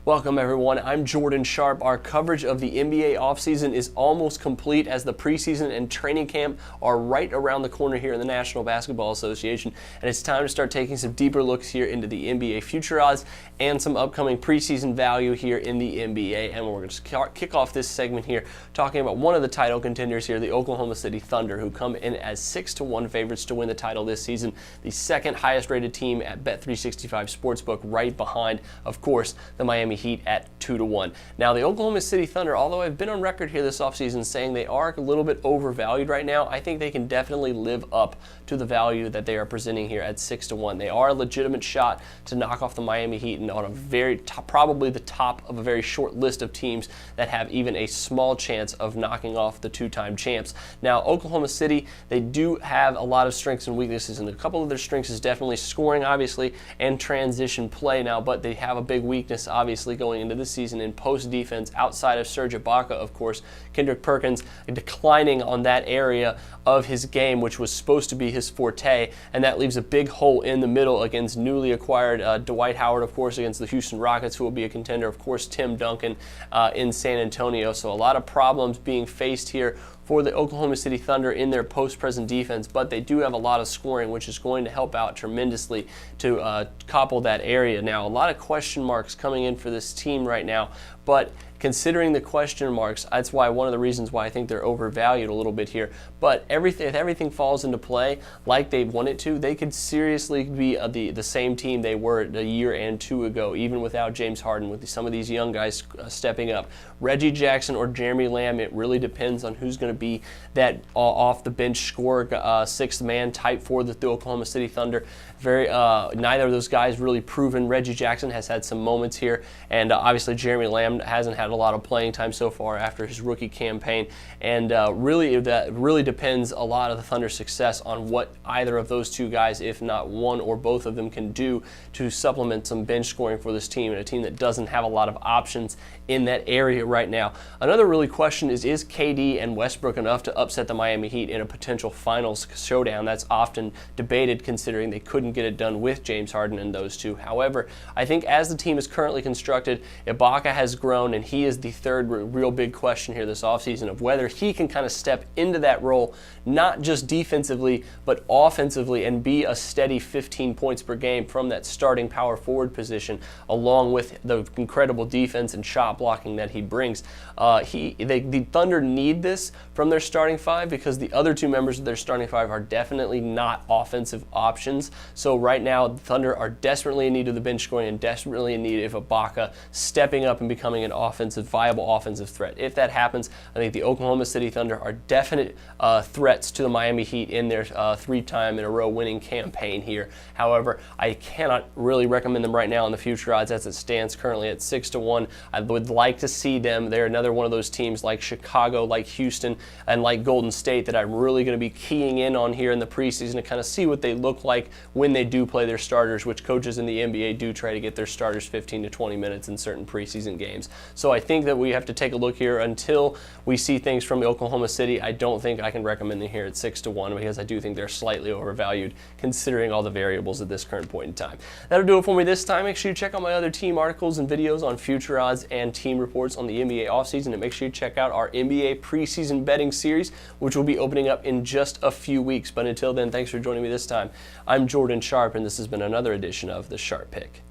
Welcome everyone, I'm Jordan Sharp. Our coverage of the NBA offseason is almost complete as the preseason and training camp are right around the corner here in the National Basketball Association, and it's time to start taking some deeper looks here into the NBA future odds and some upcoming preseason value here in the NBA. And we're going to kick off this segment here talking about one of the title contenders here, the Oklahoma City Thunder, who come in as 6-1 favorites to win the title this season, the second highest rated team at Bet365 Sportsbook, right behind, of course, the Miami Heat at 2-1. Now, the Oklahoma City Thunder, although I've been on record here this offseason saying they are a little bit overvalued right now, I think they can definitely live up to the value that they are presenting here at 6-1. They are a legitimate shot to knock off the Miami Heat and on a very top, probably the top of a very short list of teams that have even a small chance of knocking off the two-time champs. Now, Oklahoma City, they do have a lot of strengths and weaknesses, and a couple of their strengths is definitely scoring, obviously, and transition play now, but they have a big weakness, obviously, going into this season in post defense outside of Serge Ibaka, of course. Kendrick Perkins declining on that area of his game, which was supposed to be his forte, and that leaves a big hole in the middle against newly acquired Dwight Howard, of course, against the Houston Rockets, who will be a contender, of course, Tim Duncan in San Antonio. So a lot of problems being faced here for the Oklahoma City Thunder in their post-present defense, but they do have a lot of scoring, which is going to help out tremendously to couple that area. Now, a lot of question marks coming in for this team right now, but considering the question marks, that's why one of the reasons why I think they're overvalued a little bit here. But if everything falls into play like they want it to, they could seriously be the same team they were a year and two ago, even without James Harden, with some of these young guys stepping up. Reggie Jackson or Jeremy Lamb, it really depends on who's going to be that off-the-bench scorer, sixth-man type for the Oklahoma City Thunder. Neither of those guys really proven. Reggie Jackson has had some moments here, and obviously Jeremy Lamb hasn't had a lot of playing time so far after his rookie campaign, and really that really depends a lot of the Thunder's success on what either of those two guys, if not one or both of them, can do to supplement some bench scoring for this team, and a team that doesn't have a lot of options in that area right now. Another really question is KD and Westbrook enough to upset the Miami Heat in a potential finals showdown? That's often debated, considering they couldn't get it done with James Harden and those two. However, I think as the team is currently constructed, Ibaka has grown, and he is the third real big question here this offseason of whether he can kind of step into that role, not just defensively, but offensively, and be a steady 15 points per game from that starting power forward position, along with the incredible defense and shot blocking that he brings. The Thunder need this from their starting five, because the other two members of their starting five are definitely not offensive options. So right now, the Thunder are desperately in need of the bench scoring and desperately in need of Ibaka stepping up and becoming an viable offensive threat. If that happens, I think the Oklahoma City Thunder are definite threats to the Miami Heat in their three-time-in-a-row winning campaign here. However, I cannot really recommend them right now in the future odds as it stands currently at 6-1. I would like to see them. They're another one of those teams like Chicago, like Houston, and like Golden State that I'm really going to be keying in on here in the preseason to kind of see what they look like when they do play their starters, which coaches in the NBA do try to get their starters 15 to 20 minutes in certain preseason games. So I think that we have to take a look here until we see things from Oklahoma City. I don't think I can recommend them here at 6-1, because I do think they're slightly overvalued considering all the variables at this current point in time. That'll do it for me this time. Make sure you check out my other team articles and videos on future odds and team reports on the NBA offseason, and make sure you check out our NBA preseason betting series, which will be opening up in just a few weeks. But until then, thanks for joining me this time. I'm Jordan Sharp, and this has been another edition of The Sharp Pick.